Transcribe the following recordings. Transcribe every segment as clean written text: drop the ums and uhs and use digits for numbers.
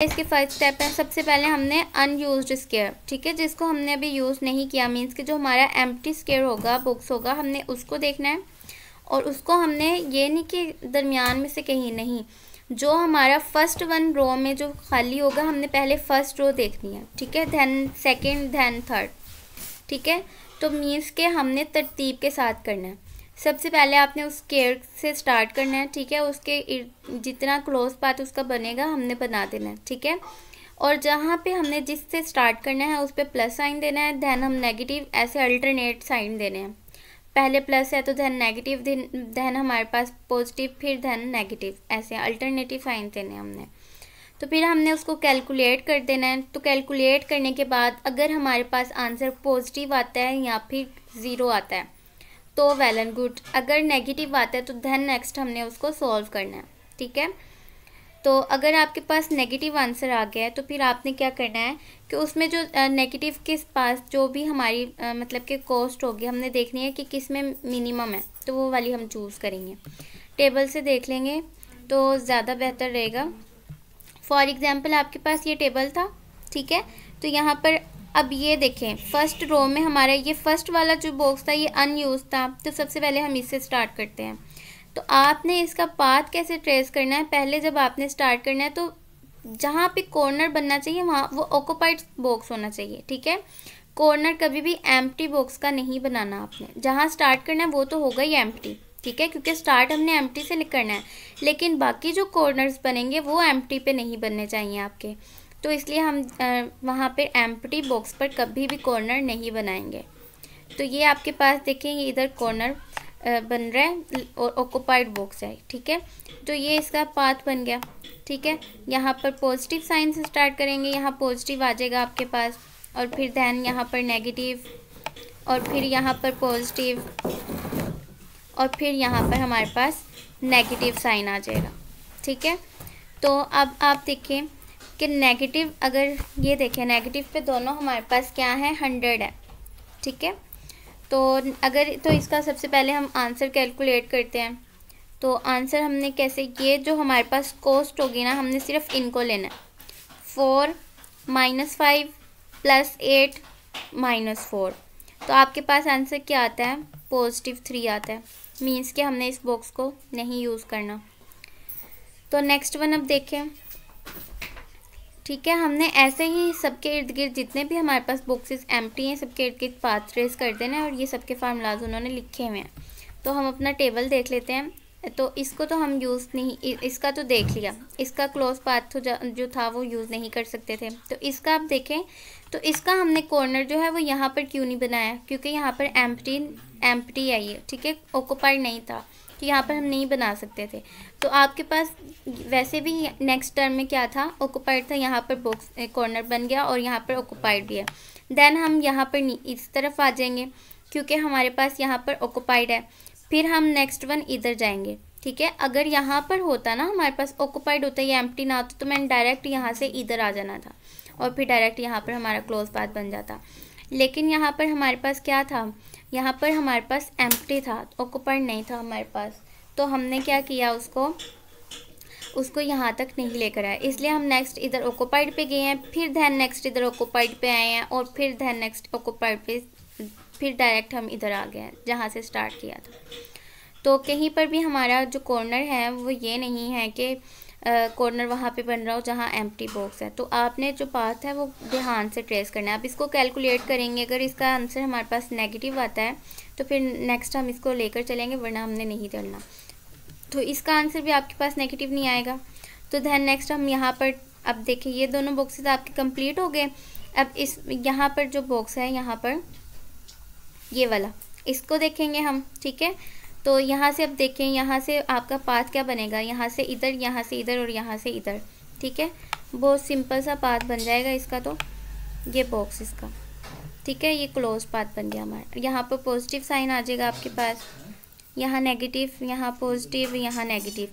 इसके 5 स्टेप हैं। सबसे पहले हमने अनयूज्ड स्क्वायर, ठीक है, जिसको हमने अभी यूज़ नहीं किया, मीन्स कि जो हमारा एम्प्टी स्क्वायर होगा, बॉक्स होगा, हमने उसको देखना है। और उसको हमने ये नहीं कि दरमियान में से कहीं नहीं, जो हमारा फर्स्ट वन रो में जो खाली होगा हमने पहले फर्स्ट रो देखनी है, ठीक है, दैन सेकेंड, दैन थर्ड, ठीक है। तो मीन्स के हमने तरतीब के साथ करना है। सबसे पहले आपने उस स्क्वायर से स्टार्ट करना है, ठीक है, उसके जितना क्लोज पाथ उसका बनेगा हमने बना देना है, ठीक है। और जहाँ पे हमने जिससे स्टार्ट करना है उस पर प्लस साइन देना है, दैन हम नेगेटिव ऐसे अल्टरनेट साइन देने हैं। पहले प्लस है तो दैन नेगेटिव, दैन हमारे पास पॉजिटिव, फिर दैन नेगेटिव, ऐसे अल्टरनेटिव साइन देने हमने। तो फिर हमने उसको कैलकुलेट कर देना है। तो कैलकुलेट करने के बाद अगर हमारे पास आंसर पॉजिटिव आता है या फिर ज़ीरो आता है तो वेल एंड गुड, अगर नेगेटिव आता है तो दैन नेक्स्ट हमने उसको सॉल्व करना है, ठीक है। तो अगर आपके पास नेगेटिव आंसर आ गया है तो फिर आपने क्या करना है कि उसमें जो नेगेटिव के पास जो भी हमारी मतलब कि कॉस्ट होगी हमने देखनी है कि किस में मिनिमम है, तो वो वाली हम चूज़ करेंगे। टेबल से देख लेंगे तो ज़्यादा बेहतर रहेगा। फॉर एग्ज़ाम्पल आपके पास ये टेबल था, ठीक है, तो यहाँ पर अब ये देखें फर्स्ट रो में हमारा ये फर्स्ट वाला जो बॉक्स था ये अनयूज था, तो सबसे पहले हम इससे स्टार्ट करते हैं। तो आपने इसका पाथ कैसे ट्रेस करना है, पहले जब आपने स्टार्ट करना है तो जहाँ पे कॉर्नर बनना चाहिए वहाँ वो ऑक्यूपाइड बॉक्स होना चाहिए, ठीक है। कॉर्नर कभी भी एम्प्टी बॉक्स का नहीं बनाना आपने, जहाँ स्टार्ट करना है वो तो होगा ही एम्प्टी, ठीक है, क्योंकि स्टार्ट हमने एम्प्टी से करना है, लेकिन बाकी जो कॉर्नर्स बनेंगे वो एम्प्टी पे नहीं बनने चाहिए आपके। तो इसलिए हम वहाँ पे एम्प्टी बॉक्स पर कभी भी कॉर्नर नहीं बनाएंगे। तो ये आपके पास देखें ये इधर कॉर्नर बन रहा है और ऑक्यूपाइड बॉक्स है, ठीक है। तो ये इसका पाथ बन गया, ठीक है। यहाँ पर पॉजिटिव साइन से स्टार्ट करेंगे, यहाँ पॉजिटिव आ जाएगा आपके पास, और फिर दैन यहाँ पर नेगेटिव, और फिर यहाँ पर पॉजिटिव, और फिर यहाँ पर हमारे पास नेगेटिव साइन आ जाएगा, ठीक है। तो अब आप देखें कि नेगेटिव, अगर ये देखें नेगेटिव पे दोनों हमारे पास क्या है, 100 है, ठीक है। तो अगर तो इसका सबसे पहले हम आंसर कैलकुलेट करते हैं। तो आंसर हमने कैसे, ये जो हमारे पास कॉस्ट होगी ना हमने सिर्फ इनको लेना है, 4 - 5 + 8 - 4। तो आपके पास आंसर क्या आता है, +3 आता है, मीन्स कि हमने इस बॉक्स को नहीं यूज़ करना। तो नेक्स्ट वन अब देखें, ठीक है, हमने ऐसे ही सबके इर्द गिर्द जितने भी हमारे पास बॉक्सेस एम्प्टी हैं सबके इर्द गिर्द पाथ ट्रेस कर देना है, और ये सबके फार्मूलाज उन्होंने लिखे हुए हैं। तो हम अपना टेबल देख लेते हैं। तो इसको तो हम यूज़ नहीं, इसका तो देख लिया, इसका क्लोज पाथ तो जो था वो यूज़ नहीं कर सकते थे। तो इसका आप देखें तो इसका हमने कॉर्नर जो है वो यहाँ पर क्यों नहीं बनाया, क्योंकि यहाँ पर एम्प्टी है ये, ठीक है, ऑक्यूपाइड नहीं था, तो यहाँ पर हम नहीं बना सकते थे। तो आपके पास वैसे भी नेक्स्ट टर्म में क्या था, ऑक्यूपाइड था, यहाँ पर बॉक्स कॉर्नर बन गया और यहाँ पर ऑक्यूपाइड भी है। देन हम यहाँ पर इस तरफ आ जाएंगे क्योंकि हमारे पास यहाँ पर ऑक्यूपाइड है, फिर हम नेक्स्ट वन इधर जाएंगे, ठीक है। अगर यहाँ पर होता ना हमारे पास ऑक्यूपाइड होता या एम्प्टी ना होता तो मैंने डायरेक्ट यहाँ से इधर आ जाना था और फिर डायरेक्ट यहाँ पर हमारा क्लोज पाथ बन जाता। लेकिन यहाँ पर हमारे पास क्या था, यहाँ पर हमारे पास एम्प्टी था, ऑक्यूपाइड नहीं था हमारे पास। तो हमने क्या किया, उसको यहाँ तक नहीं लेकर आए, इसलिए हम नेक्स्ट इधर ऑक्यूपाइड पे गए हैं, फिर दैन नेक्स्ट इधर ऑक्यूपाइड पे आए हैं, और फिर दैन नेक्स्ट ऑक्यूपाइड पे, फिर डायरेक्ट हम इधर आ गए हैं जहाँ से स्टार्ट किया था। तो कहीं पर भी हमारा जो कॉर्नर है वो ये नहीं है कि कॉर्नर वहाँ पे बन रहा हो जहाँ एम्प्टी बॉक्स है। तो आपने जो पाथ है वो ध्यान से ट्रेस करना है। अब इसको कैलकुलेट करेंगे, अगर इसका आंसर हमारे पास नेगेटिव आता है तो फिर नेक्स्ट हम इसको लेकर चलेंगे, वरना हमने नहीं करना। तो इसका आंसर भी आपके पास नेगेटिव नहीं आएगा। तो दैन नेक्स्ट हम यहाँ पर, अब देखिए ये दोनों बॉक्सेस आपके कंप्लीट हो गए। अब इस यहाँ पर जो बॉक्स है, यहाँ पर ये वाला, इसको देखेंगे हम, ठीक है। तो यहाँ से अब देखें, यहाँ से आपका पाथ क्या बनेगा, यहाँ से इधर, यहाँ से इधर और यहाँ से इधर, ठीक है। बहुत सिंपल सा पाथ बन जाएगा इसका। तो ये बॉक्स इसका, ठीक है, ये क्लोज पाथ बन गया हमारा। यहाँ पर पॉजिटिव साइन आ जाएगा आपके पास, यहाँ नेगेटिव, यहाँ पॉजिटिव, यहाँ नेगेटिव।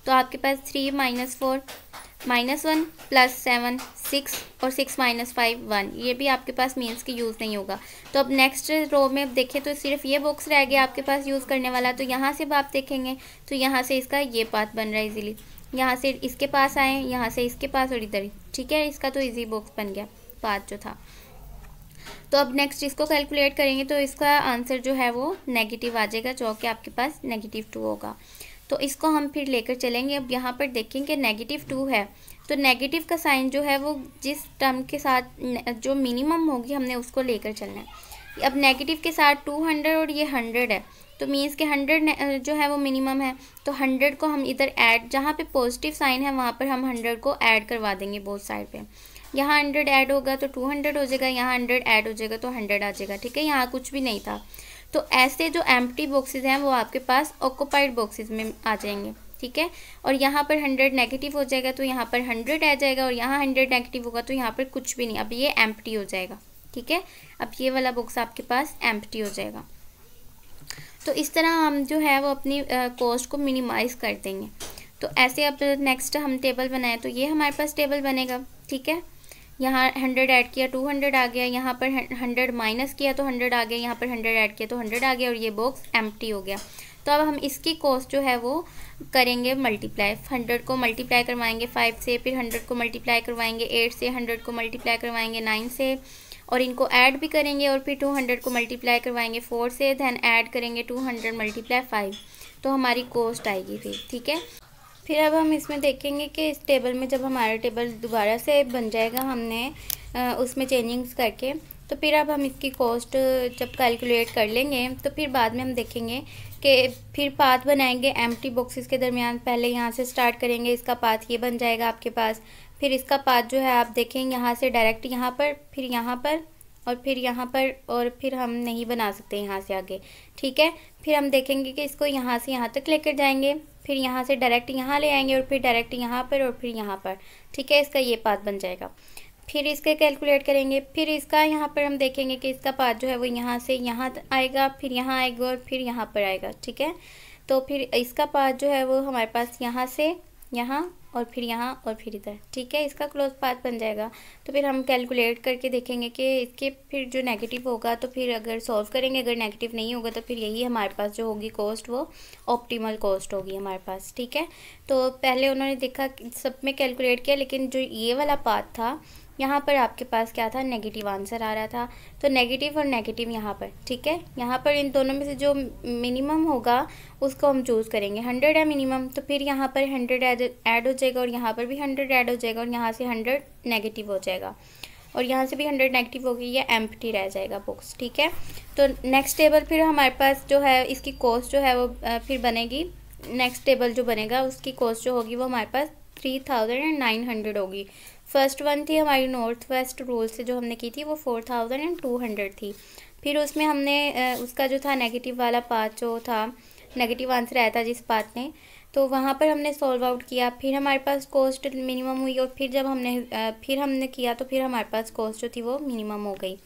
तो आपके पास 3 - 4 - 1 + 7 6 और 6 - 5 1, ये भी आपके पास मीन्स की यूज़ नहीं होगा। तो अब नेक्स्ट रो में अब देखें तो सिर्फ ये बॉक्स रह गया आपके पास यूज़ करने वाला। तो यहाँ से अब आप देखेंगे तो यहाँ से इसका ये पाथ बन रहा है इजीली, यहाँ से इसके पास आए, यहाँ से इसके पास और इधर, ठीक है। इसका तो इजी बॉक्स बन गया पाथ जो था। तो अब नेक्स्ट इसको कैलकुलेट करेंगे तो इसका आंसर जो है वो नेगेटिव आ जाएगा, जो कि आपके पास -2 होगा। तो इसको हम फिर लेकर चलेंगे। अब यहाँ पर देखेंगे -2 है, तो नेगेटिव का साइन जो है वो जिस टर्म के साथ जो मिनिमम होगी हमने उसको लेकर चलना है। अब नेगेटिव के साथ 200 और ये 100 है, तो मीन्स के 100 जो है वो मिनिमम है। तो 100 को हम इधर ऐड, जहाँ पे पॉजिटिव साइन है वहाँ पर हम 100 को ऐड करवा देंगे बोथ साइड पे। यहाँ 100 ऐड होगा तो 200 हो जाएगा, यहाँ 100 ऐड हो जाएगा तो 100 आ जाएगा, ठीक है। यहाँ कुछ भी नहीं था। तो ऐसे जो एम्प्टी बॉक्सेस हैं वो आपके पास ऑक्यूपाइड बॉक्सेस में आ जाएंगे, ठीक है। और यहाँ पर 100 नेगेटिव हो जाएगा तो यहाँ पर 100 आ जाएगा, और यहाँ 100 नेगेटिव होगा तो यहाँ पर कुछ भी नहीं, अब ये एम्प्टी हो जाएगा, ठीक है। अब ये वाला बॉक्स आपके पास एम्प्टी हो जाएगा। तो इस तरह हम जो है वो अपनी कॉस्ट को मिनिमाइज़ कर देंगे। तो ऐसे अब नेक्स्ट हम टेबल बनाए, तो ये हमारे पास टेबल बनेगा, ठीक है। यहाँ 100 ऐड किया 200 आ गया, यहाँ पर 100 माइनस किया तो 100 आ गया, यहाँ पर 100 ऐड किया तो 100 आ गया, और ये बॉक्स एम्प्टी हो गया। तो अब हम इसकी कॉस्ट जो है वो करेंगे मल्टीप्लाई। 100 को मल्टीप्लाई करवाएंगे 5 से, फिर 100 को मल्टीप्लाई करवाएंगे 8 से, 100 को मल्टीप्लाई करवाएंगे 9 से, और इनको ऐड भी करेंगे, और फिर 200 को मल्टीप्लाई करवाएंगे 4 से, दैन ऐड करेंगे 200 मल्टीप्लाई 5, तो हमारी कॉस्ट आएगी फिर, ठीक है। फिर अब हम इसमें देखेंगे कि इस टेबल में जब हमारा टेबल दोबारा से बन जाएगा हमने उसमें चेंजिंग्स करके, तो फिर अब हम इसकी कॉस्ट जब कैलकुलेट कर लेंगे तो फिर बाद में हम देखेंगे कि फिर पाथ बनाएंगे एम्प्टी बॉक्सेस के दरमियान। पहले यहाँ से स्टार्ट करेंगे, इसका पाथ ये बन जाएगा आपके पास। फिर इसका पाथ जो है आप देखेंगे यहाँ से डायरेक्ट यहाँ पर, फिर यहाँ पर, और फिर यहाँ पर, और फिर हम नहीं बना सकते यहाँ से आगे, ठीक है। फिर हम देखेंगे कि इसको यहाँ से यहाँ तक लेकर जाएंगे, फिर यहाँ से डायरेक्ट यहाँ ले आएंगे, और फिर डायरेक्ट यहाँ पर, और फिर यहाँ पर, ठीक है। इसका ये पाथ बन जाएगा। फिर इसका कैलकुलेट करेंगे, फिर इसका यहाँ पर हम देखेंगे कि इसका पाथ जो है वो यहाँ से यहाँ आएगा, फिर यहाँ आएगा, और फिर यहाँ पर आएगा, ठीक है। तो फिर इसका पाथ जो है वो हमारे पास यहाँ से यहाँ, और फिर यहाँ, और फिर इधर, ठीक है। इसका क्लोज पाथ बन जाएगा। तो फिर हम कैलकुलेट करके देखेंगे कि इसके फिर जो नेगेटिव होगा तो फिर अगर सॉल्व करेंगे, अगर नेगेटिव नहीं होगा तो फिर यही हमारे पास जो होगी कॉस्ट वो ऑप्टिमल कॉस्ट होगी हमारे पास, ठीक है। तो पहले उन्होंने देखा सब में कैलकुलेट किया, लेकिन जो ये वाला पाथ था यहाँ पर आपके पास क्या था, नेगेटिव आंसर आ रहा था। तो नेगेटिव और नेगेटिव यहाँ पर, ठीक है। यहाँ पर इन दोनों में से जो मिनिमम होगा उसको हम चूज़ करेंगे। 100 है मिनिमम, तो फिर यहाँ पर 100 ऐड हो जाएगा, और यहाँ पर भी 100 ऐड हो जाएगा, और यहाँ से 100 नेगेटिव हो जाएगा, और यहाँ से भी 100 नेगेटिव होगी, ये एम्प्टी रह जाएगा बॉक्स, ठीक है। तो नेक्स्ट टेबल फिर हमारे पास जो है इसकी कॉस्ट जो है वो फिर बनेगी। नेक्स्ट टेबल जो बनेगा उसकी कॉस्ट जो होगी वो हमारे पास 3900 होगी। फर्स्ट वन थी हमारी नॉर्थ वेस्ट रूल से जो हमने की थी वो 4200 थी। फिर उसमें हमने उसका जो था नेगेटिव वाला पाथ जो था, नेगेटिव आंसर आया था जिस पाथ में, तो वहाँ पर हमने सॉल्व आउट किया। फिर हमारे पास कॉस्ट मिनिमम हुई, और फिर जब हमने किया तो फिर हमारे पास कॉस्ट जो थी वो मिनिमम हो गई।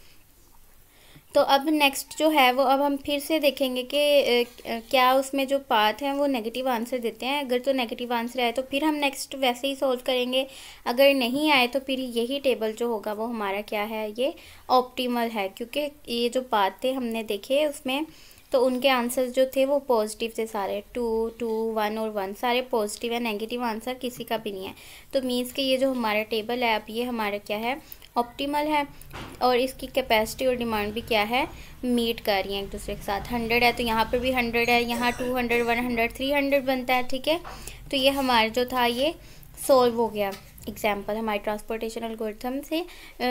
तो अब नेक्स्ट जो है वो अब हम फिर से देखेंगे कि क्या उसमें जो पाथ हैं वो नेगेटिव आंसर देते हैं। अगर तो नेगेटिव आंसर आए तो फिर हम नेक्स्ट वैसे ही सॉल्व करेंगे, अगर नहीं आए तो फिर यही टेबल जो होगा वो हमारा क्या है, ये ऑप्टिमल है, क्योंकि ये जो पाथ थे हमने देखे उसमें तो उनके आंसर्स जो थे वो पॉजिटिव थे सारे, 2, 2, 1 और 1 सारे पॉजिटिव है, नेगेटिव आंसर किसी का भी नहीं है। तो मीन्स कि ये जो हमारा टेबल है अब ये हमारा क्या है, ऑप्टिमल है, और इसकी कैपेसिटी और डिमांड भी क्या है, मीट कर रही हैं एक दूसरे के साथ। 100 है तो यहाँ पर भी 100 है, यहाँ 200, 100, 300 बनता है, ठीक है। तो ये हमारा जो था ये सॉल्व हो गया एग्जाम्पल हमारे ट्रांसपोर्टेशन एल्गोरिथम से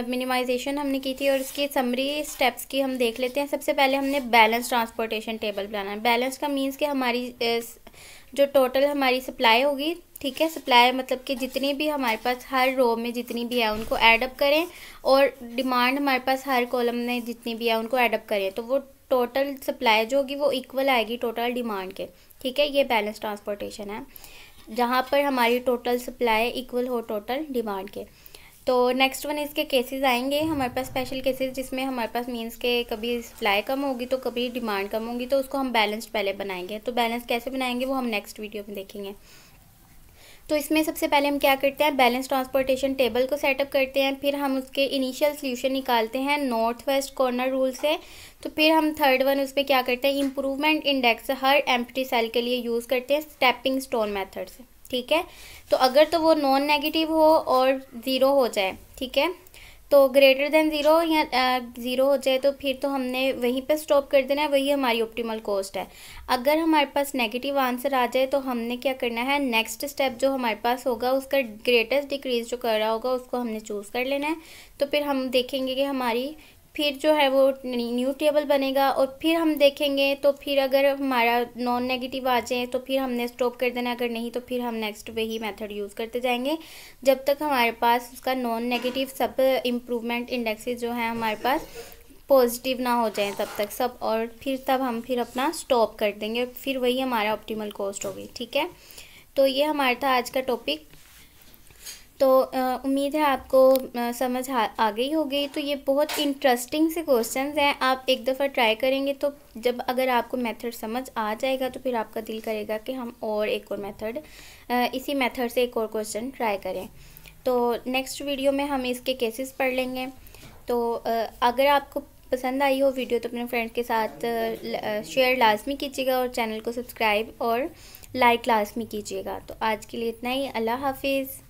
मिनिमाइजेशन हमने की थी। और इसके समरी स्टेप्स की हम देख लेते हैं। सबसे पहले हमने बैलेंस ट्रांसपोर्टेशन टेबल बनाना है। बैलेंस का मीन्स कि हमारी जो टोटल हमारी सप्लाई होगी, ठीक है, सप्लाई मतलब कि जितनी भी हमारे पास हर रो में जितनी भी है उनको ऐडअप करें, और डिमांड हमारे पास हर कॉलम में जितनी भी है उनको ऐडअप करें, तो वो टोटल सप्लाई जो होगी वो इक्वल आएगी टोटल डिमांड के, ठीक है। ये बैलेंस ट्रांसपोर्टेशन है जहाँ पर हमारी टोटल सप्लाई इक्वल हो टोटल डिमांड के। तो नेक्स्ट वन इसके केसेस आएंगे हमारे पास, स्पेशल केसेस जिसमें हमारे पास मीन्स के कभी सप्लाई कम होगी तो कभी डिमांड कम होगी, तो उसको हम बैलेंस पहले बनाएंगे। तो बैलेंस कैसे बनाएंगे वो हम नेक्स्ट वीडियो में देखेंगे। तो इसमें सबसे पहले हम क्या करते हैं, बैलेंस ट्रांसपोर्टेशन टेबल को सेटअप करते हैं, फिर हम उसके इनिशियल सोल्यूशन निकालते हैं नॉर्थ वेस्ट कॉर्नर रूल से। तो फिर हम थर्ड वन उस पर क्या करते हैं, इम्प्रूवमेंट इंडेक्स हर एम्प्टी सेल के लिए यूज़ करते हैं स्टेपिंग स्टोन मेथड से, ठीक है। तो अगर तो वो नॉन नेगेटिव हो और ज़ीरो हो जाए, ठीक है, तो ग्रेटर देन ज़ीरो या ज़ीरो हो जाए तो फिर तो हमने वहीं पे स्टॉप कर देना है, वही हमारी ऑप्टिमल कॉस्ट है। अगर हमारे पास नेगेटिव आंसर आ जाए तो हमने क्या करना है, नेक्स्ट स्टेप जो हमारे पास होगा उसका ग्रेटेस्ट डिक्रीज जो कर रहा होगा उसको हमने चूज़ कर लेना है। तो फिर हम देखेंगे कि हमारी फिर जो है वो न्यू टेबल बनेगा और फिर हम देखेंगे। तो फिर अगर हमारा नॉन नेगेटिव आ जाए तो फिर हमने स्टॉप कर देना, अगर नहीं तो फिर हम नेक्स्ट वही मेथड यूज़ करते जाएंगे जब तक हमारे पास उसका नॉन नेगेटिव सब इम्प्रूवमेंट इंडेक्सेस जो हैं हमारे पास पॉजिटिव ना हो जाए तब तक सब, और फिर तब हम फिर अपना स्टॉप कर देंगे, फिर वही हमारा ऑप्टिमल कॉस्ट होगी। ठीक है, तो ये हमारा था आज का टॉपिक। तो उम्मीद है आपको समझ आ गई होगी। तो ये बहुत इंटरेस्टिंग से क्वेश्चंस हैं, आप एक दफ़ा ट्राई करेंगे तो जब अगर आपको मेथड समझ आ जाएगा तो फिर आपका दिल करेगा कि हम और एक और मेथड इसी मेथड से एक और क्वेश्चन ट्राई करें। तो नेक्स्ट वीडियो में हम इसके केसेस पढ़ लेंगे। तो अगर आपको पसंद आई हो वीडियो तो अपने फ्रेंड के साथ शेयर लाजमी कीजिएगा और चैनल को सब्सक्राइब और लाइक लाजमी कीजिएगा। तो आज के लिए इतना ही, अल्लाह हाफिज़।